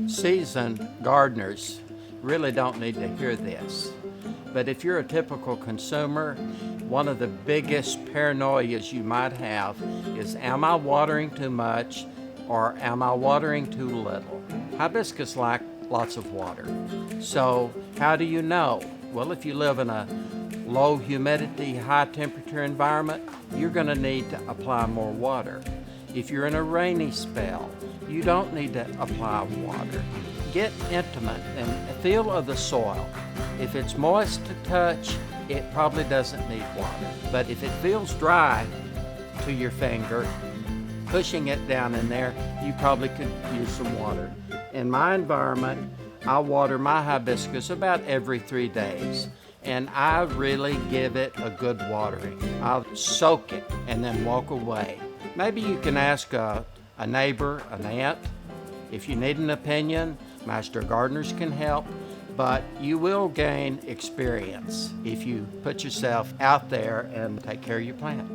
Seasoned gardeners really don't need to hear this, but if you're a typical consumer, one of the biggest paranoias you might have is, am I watering too much or am I watering too little? Hibiscus like lots of water. So how do you know? Well, if you live in a low humidity, high temperature environment, you're going to need to apply more water. If you're in a rainy spell, you don't need to apply water. Get intimate and feel of the soil. If it's moist to touch, it probably doesn't need water. But if it feels dry to your finger, pushing it down in there, you probably could use some water. In my environment, I water my hibiscus about every 3 days, and I really give it a good watering. I'll soak it and then walk away. Maybe you can ask a neighbor, an aunt. If you need an opinion, master gardeners can help, but you will gain experience if you put yourself out there and take care of your plant.